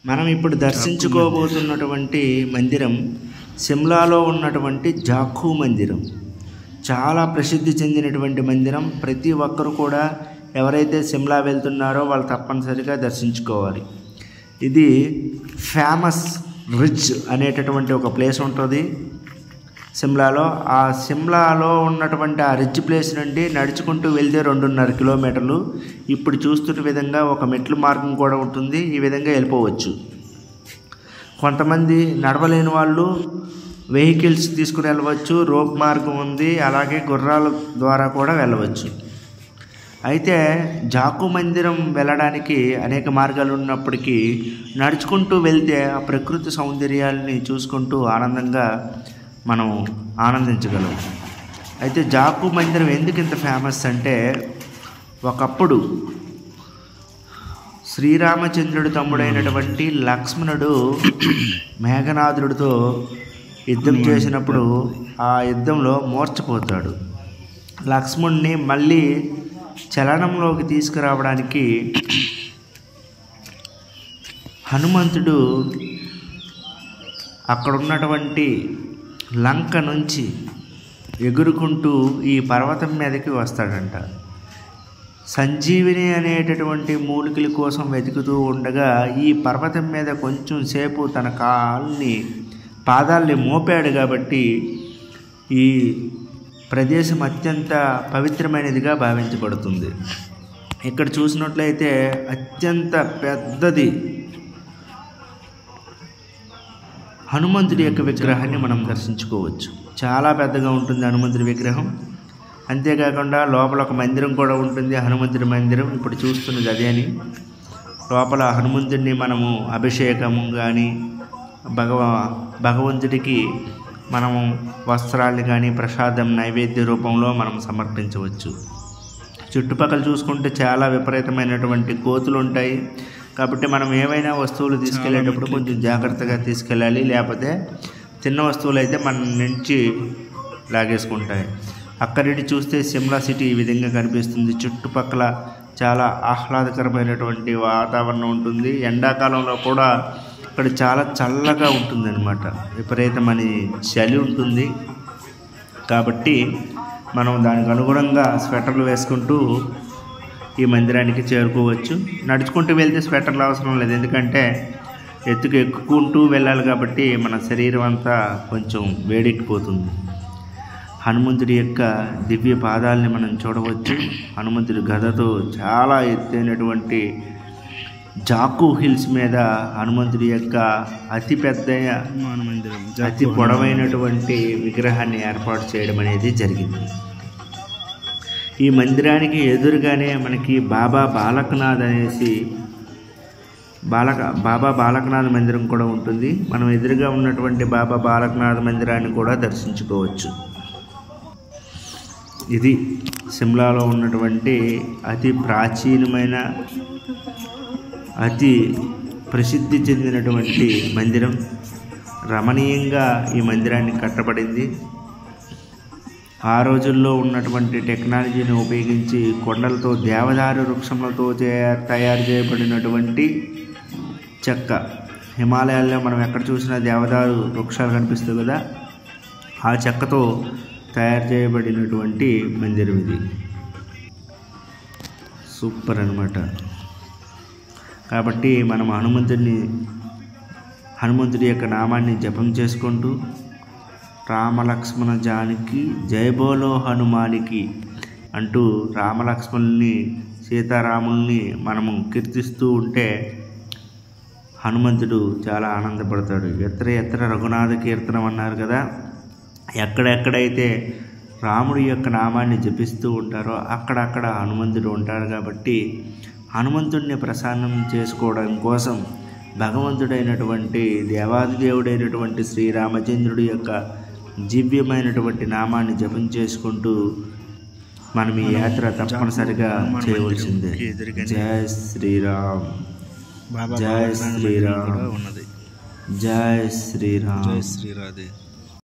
మనం ఇప్పుడు దర్శించుకోబోతున్నటువంటి మందిరం సిమ్లాలో ఉన్నటువంటి జాఖూ మందిరం. చాలా ప్రసిద్ధి చెందినటువంటి మందిరం. ప్రతి ఒక్కరు కూడా ఎవరైతే సిమ్లా వెళ్తున్నారో వాళ్ళు తప్పనిసరిగా దర్శించుకోవాలి. ఇది ఫేమస్ రిడ్జ్ అనేటటువంటి ఒక ప్లేస్ ఉంటుంది సిమ్లాలో. ఆ సిమ్లాలో ఉన్నటువంటి ఆ రిడ్జ్ ప్లేస్ నుండి నడుచుకుంటూ వెళ్తే 2.5 కిలోమీటర్లు. ఇప్పుడు చూస్తున్న విధంగా ఒక మెట్లు మార్గం కూడా ఉంటుంది. ఈ విధంగా వెళ్ళిపోవచ్చు. కొంతమంది నడవలేని వాళ్ళు వెహికల్స్ తీసుకుని వెళ్ళవచ్చు. రోప్ మార్గం ఉంది. అలాగే గుర్రాల ద్వారా కూడా వెళ్ళవచ్చు. అయితే జాఖూ మందిరం వెళ్ళడానికి అనేక మార్గాలు ఉన్నప్పటికీ నడుచుకుంటూ వెళ్తే ఆ ప్రకృతి సౌందర్యాలని చూసుకుంటూ ఆనందంగా మనం ఆనందించగలం. అయితే జాఖూ మందిరం ఎందుకు ఇంత ఫేమస్ అంటే, ఒకప్పుడు శ్రీరామచంద్రుడి తమ్ముడైనటువంటి లక్ష్మణుడు మేఘనాథుడితో యుద్ధం చేసినప్పుడు ఆ యుద్ధంలో మూర్ఛపోతాడు. లక్ష్మణుడిని మళ్ళీ చలనంలోకి తీసుకురావడానికి హనుమంతుడు అక్కడున్నటువంటి లంక నుంచి ఎగురుకుంటూ ఈ పర్వతం మీదకి వస్తాడంట. సంజీవిని అనేటటువంటి మూలికల కోసం వెతుకుతూ ఉండగా ఈ పర్వతం మీద కొంచెం సేపు తన పాదాల్ని మోపాడు. కాబట్టి ఈ ప్రదేశం అత్యంత పవిత్రమైనదిగా భావించబడుతుంది. ఇక్కడ చూసినట్లయితే అత్యంత పెద్దది హనుమంతుడి యొక్క విగ్రహాన్ని మనం దర్శించుకోవచ్చు. చాలా పెద్దగా ఉంటుంది హనుమంతుడి విగ్రహం. అంతేకాకుండా లోపల ఒక మందిరం కూడా ఉంటుంది, హనుమంతుడి మందిరం. ఇప్పుడు చూస్తున్నది అదేని. లోపల హనుమంతుడిని మనము అభిషేకం కానీ భగవంతుడికి మనము వస్త్రాలు కానీ ప్రసాదం నైవేద్య రూపంలో మనం సమర్పించవచ్చు. చుట్టుపక్కల చూసుకుంటే చాలా విపరీతమైనటువంటి కోతులు ఉంటాయి. కాబట్టి మనం ఏవైనా వస్తువులు తీసుకెళ్ళేటప్పుడు కొంచెం జాగ్రత్తగా తీసుకెళ్ళాలి. లేకపోతే చిన్న వస్తువులు అయితే మన నుంచి లాగేసుకుంటాయి. అక్కడి నుండి చూస్తే సిమ్లా సిటీ ఈ విధంగా కనిపిస్తుంది. చుట్టుపక్కల చాలా ఆహ్లాదకరమైనటువంటి వాతావరణం ఉంటుంది. ఎండాకాలంలో కూడా ఇక్కడ చాలా చల్లగా ఉంటుంది అన్నమాట. విపరీతమైన చలి ఉంటుంది. కాబట్టి మనం దానికి అనుగుణంగా స్వెటర్లు వేసుకుంటూ ఈ మందిరానికి చేరుకోవచ్చు. నడుచుకుంటూ వెళ్తే స్వెటర్లు అవసరం లేదు, ఎందుకంటే ఎక్కుకుంటూ వెళ్ళాలి. కాబట్టి మన శరీరం అంతా కొంచెం వేడెక్కిపోతుంది. హనుమంతుడి యొక్క దివ్య పాదాలని మనం చూడవచ్చు. హనుమంతుడి గదతో చాలా ఎత్తైనటువంటి జాఖూ హిల్స్ మీద హనుమంతుడి యొక్క అతి పొడవైనటువంటి విగ్రహాన్ని ఏర్పాటు చేయడం అనేది జరిగింది. ఈ మందిరానికి ఎదురుగానే మనకి బాబా బాలకనాథ్ మందిరం కూడా ఉంటుంది. మనం ఎదురుగా ఉన్నటువంటి బాబా బాలకనాథ్ మందిరాన్ని కూడా దర్శించుకోవచ్చు. ఇది సిమ్లాలో ఉన్నటువంటి అతి ప్రాచీనమైన అతి ప్రసిద్ధి చెందినటువంటి మందిరం. రమణీయంగా ఈ మందిరాన్ని కట్టబడింది. ఆ రోజుల్లో ఉన్నటువంటి టెక్నాలజీని ఉపయోగించి కొండలతో దేవదారు వృక్షములతో తయారు చేయబడినటువంటి చెక్క. హిమాలయాల్లో మనం ఎక్కడ చూసినా దేవదారు వృక్షాలు కనిపిస్తాయి కదా, ఆ చెక్కతో తయారు చేయబడినటువంటి మందిరం ఇది. సూపర్ అన్నమాట. కాబట్టి మనం హనుమంతుడి యొక్క నామాన్ని జపం చేసుకుంటూ రామలక్ష్మణ జానకి జయ బోలో హనుమానికి అంటూ రామలక్ష్మణుల్ని సీతారాముల్ని మనము కీర్తిస్తూ ఉంటే హనుమంతుడు చాలా ఆనందపడతాడు. ఎత్ర ఎత్ర రఘునాథ కీర్తనం అన్నారు కదా. ఎక్కడెక్కడైతే రాముడి యొక్క నామాన్ని జపిస్తూ ఉంటారో అక్కడక్కడ హనుమంతుడు ఉంటాడు. కాబట్టి హనుమంతుడిని ప్రసన్నం చేసుకోవడం కోసం భగవంతుడైనటువంటి దేవాదిదేవుడైనటువంటి శ్రీరామచంద్రుడి యొక్క దివ్యమైనటువంటి నామాన్ని జపం చేసుకుంటూ మనం ఈ యాత్ర తప్పనిసరిగా చేయవలసిందే. జై శ్రీరామ్, జై శ్రీరామ్, జై శ్రీరామ్, జై శ్రీరాధే.